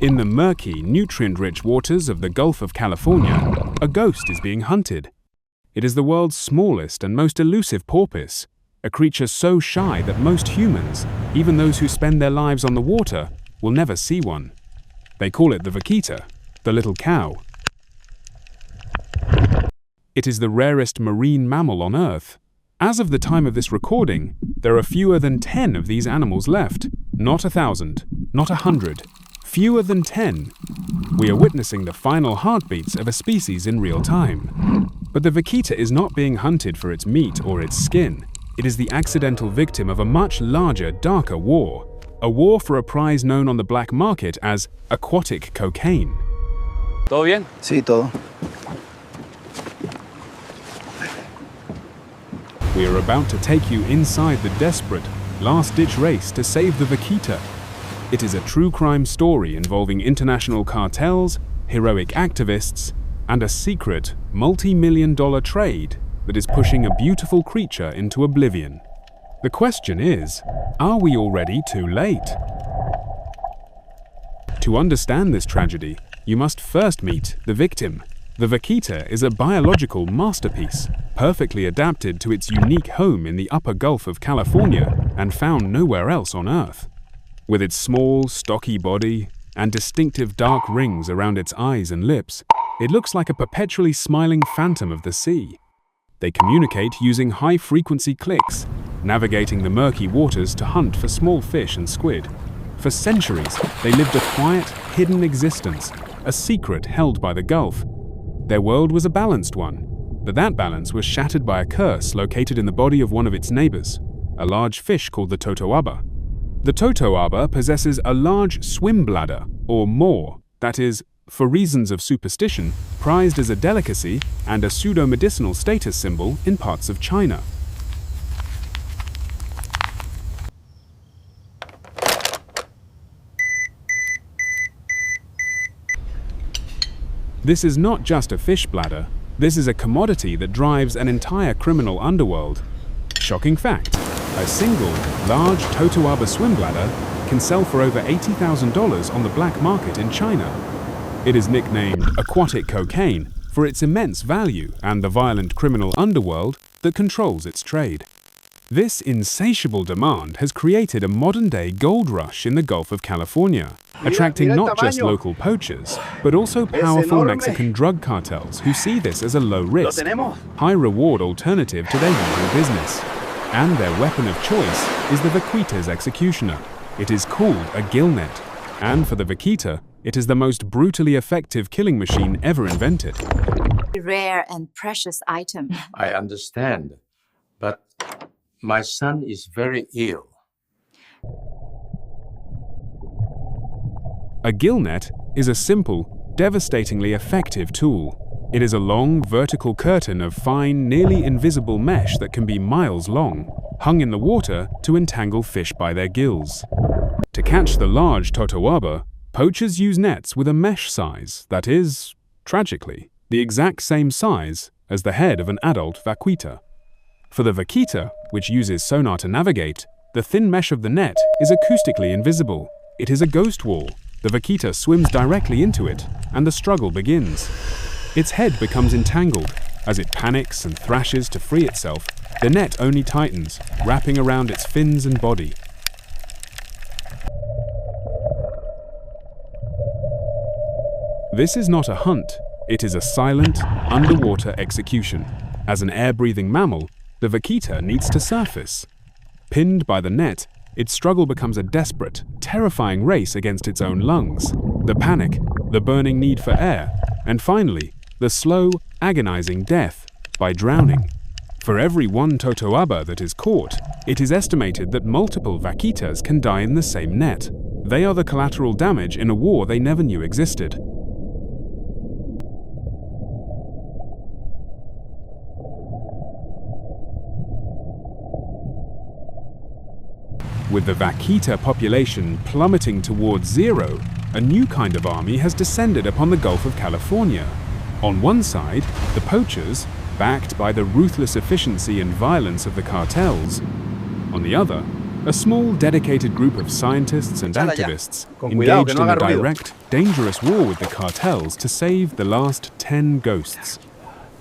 In the murky, nutrient-rich waters of the Gulf of California, a ghost is being hunted. It is the world's smallest and most elusive porpoise, a creature so shy that most humans, even those who spend their lives on the water, will never see one. They call it the Vaquita, the little cow. It is the rarest marine mammal on Earth. As of the time of this recording, there are fewer than 10 of these animals left. Not 1,000, not 100, fewer than 10. We are witnessing the final heartbeats of a species in real time. But the Vaquita is not being hunted for its meat or its skin. It is the accidental victim of a much larger, darker war. A war for a prize known on the black market as aquatic cocaine. ¿Todo bien? Sí, todo. We are about to take you inside the desperate, last-ditch race to save the Vaquita. It is a true crime story involving international cartels, heroic activists, and a secret, multi-million-dollar trade that is pushing a beautiful creature into oblivion. The question is, are we already too late? To understand this tragedy, you must first meet the victim. The Vaquita is a biological masterpiece, perfectly adapted to its unique home in the upper Gulf of California and found nowhere else on Earth. With its small, stocky body and distinctive dark rings around its eyes and lips, it looks like a perpetually smiling phantom of the sea. They communicate using high-frequency clicks, navigating the murky waters to hunt for small fish and squid. For centuries, they lived a quiet, hidden existence, a secret held by the Gulf. Their world was a balanced one, but that balance was shattered by a curse located in the body of one of its neighbors, a large fish called the Totoaba. The Totoaba possesses a large swim bladder, or maw, that is, for reasons of superstition, prized as a delicacy and a pseudo-medicinal status symbol in parts of China. This is not just a fish bladder, this is a commodity that drives an entire criminal underworld. Shocking fact, a single, large Totoaba swim bladder can sell for over $80,000 on the black market in China. It is nicknamed aquatic cocaine for its immense value and the violent criminal underworld that controls its trade. This insatiable demand has created a modern-day gold rush in the Gulf of California, attracting not just local poachers, but also powerful Mexican drug cartels who see this as a low-risk, high-reward alternative to their usual business. And their weapon of choice is the Vaquita's executioner. It is called a gillnet, and for the Vaquita, it is the most brutally effective killing machine ever invented. Rare and precious item. I understand, but my son is very ill. A gillnet is a simple, devastatingly effective tool. It is a long, vertical curtain of fine, nearly invisible mesh that can be miles long, hung in the water to entangle fish by their gills. To catch the large Totoaba, poachers use nets with a mesh size that is, tragically, the exact same size as the head of an adult Vaquita. For the Vaquita, which uses sonar to navigate, the thin mesh of the net is acoustically invisible. It is a ghost wall. The Vaquita swims directly into it, and the struggle begins. Its head becomes entangled. As it panics and thrashes to free itself, the net only tightens, wrapping around its fins and body. This is not a hunt, it is a silent, underwater execution. As an air-breathing mammal, the Vaquita needs to surface. Pinned by the net, its struggle becomes a desperate, terrifying race against its own lungs. The panic, the burning need for air, and finally, the slow, agonizing death by drowning. For every one Totoaba that is caught, it is estimated that multiple Vaquitas can die in the same net. They are the collateral damage in a war they never knew existed. With the Vaquita population plummeting towards zero, a new kind of army has descended upon the Gulf of California. On one side, the poachers, backed by the ruthless efficiency and violence of the cartels. On the other, A small, dedicated group of scientists and Échala ya. activists Con cuidado, engaged que no in a haga ruido. direct, dangerous war with the cartels to save the last 10 ghosts.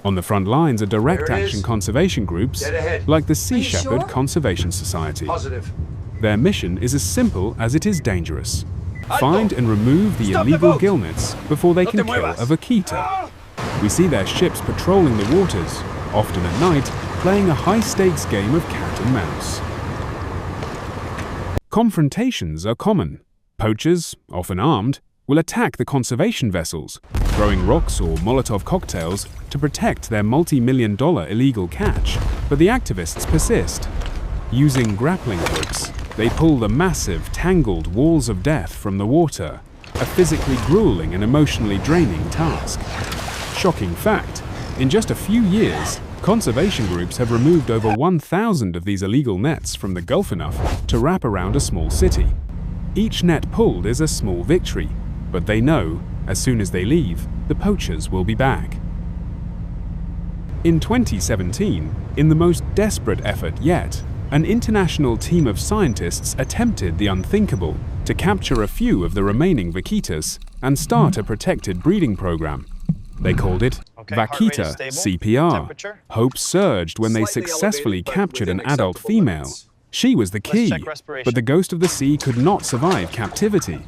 On the front lines are direct There it action is. conservation groups Dead ahead. like the Sea you Shepherd sure? Conservation Society. Positive. Their mission is as simple as it is dangerous. Alto. Find and remove the Stop the illegal boat. gillnets before they No can te kill muevas. a vaquita. We see their ships patrolling the waters, often at night, playing a high-stakes game of cat and mouse. Confrontations are common. Poachers, often armed, will attack the conservation vessels, throwing rocks or Molotov cocktails to protect their multi-million-dollar illegal catch. But the activists persist. Using grappling hooks, they pull the massive, tangled walls of death from the water, a physically grueling and emotionally draining task. Shocking fact, in just a few years, conservation groups have removed over 1,000 of these illegal nets from the Gulf enough to wrap around a small city. Each net pulled is a small victory, but they know, as soon as they leave, the poachers will be back. In 2017, in the most desperate effort yet, an international team of scientists attempted the unthinkable to capture a few of the remaining vaquitas and start a protected breeding program. They called it Okay, heart rate is Vaquita stable. CPR. Temperature? Hope surged when they Slightly successfully elevated, but captured an within adult acceptable female. limits. She was the key, check respiration. but the ghost of the sea could not survive captivity.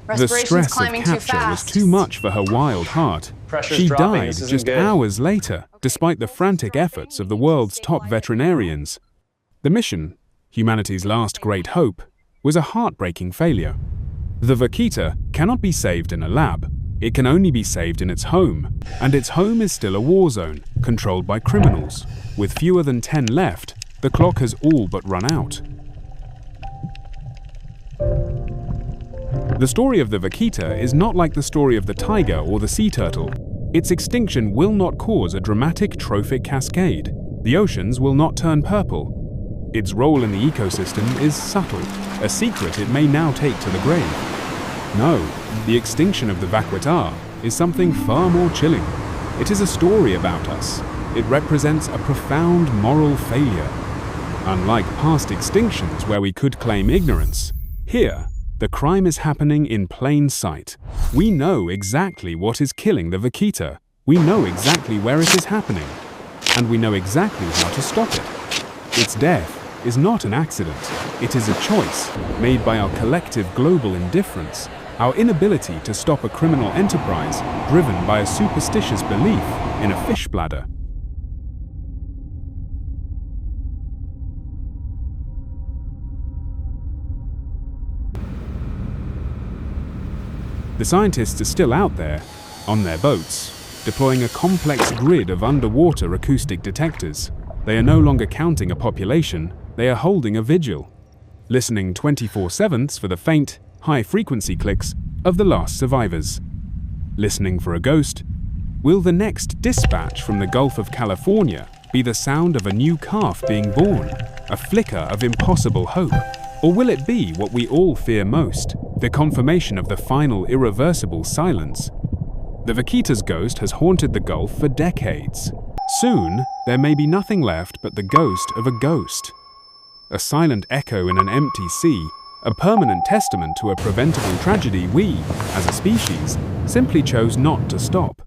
The Respiration's stress of climbing too capture was fast. too much for her wild heart. Pressure's She dropping, died this isn't just good. hours later, despite the frantic efforts of the world's top veterinarians. The mission, humanity's last great hope, was a heartbreaking failure. The vaquita cannot be saved in a lab. It can only be saved in its home, and its home is still a war zone, controlled by criminals. With fewer than 10 left, the clock has all but run out. The story of the vaquita is not like the story of the tiger or the sea turtle. Its extinction will not cause a dramatic trophic cascade. The oceans will not turn purple. Its role in the ecosystem is subtle, a secret it may now take to the grave. No, the extinction of the Vaquita is something far more chilling. It is a story about us. It represents a profound moral failure. Unlike past extinctions where we could claim ignorance, here, the crime is happening in plain sight. We know exactly what is killing the vaquita. We know exactly where it is happening. And we know exactly how to stop it. Its death is not an accident. It is a choice made by our collective global indifference, our inability to stop a criminal enterprise driven by a superstitious belief in a fish bladder. The scientists are still out there, on their boats, deploying a complex grid of underwater acoustic detectors. They are no longer counting a population, they are holding a vigil, listening 24/7 for the faint, high-frequency clicks of the last survivors. Listening for a ghost, will the next dispatch from the Gulf of California be the sound of a new calf being born, a flicker of impossible hope? Or will it be what we all fear most, the confirmation of the final irreversible silence? The vaquita's ghost has haunted the Gulf for decades. Soon, there may be nothing left but the ghost of a ghost. A silent echo in an empty sea, a permanent testament to a preventable tragedy we, as a species, simply chose not to stop.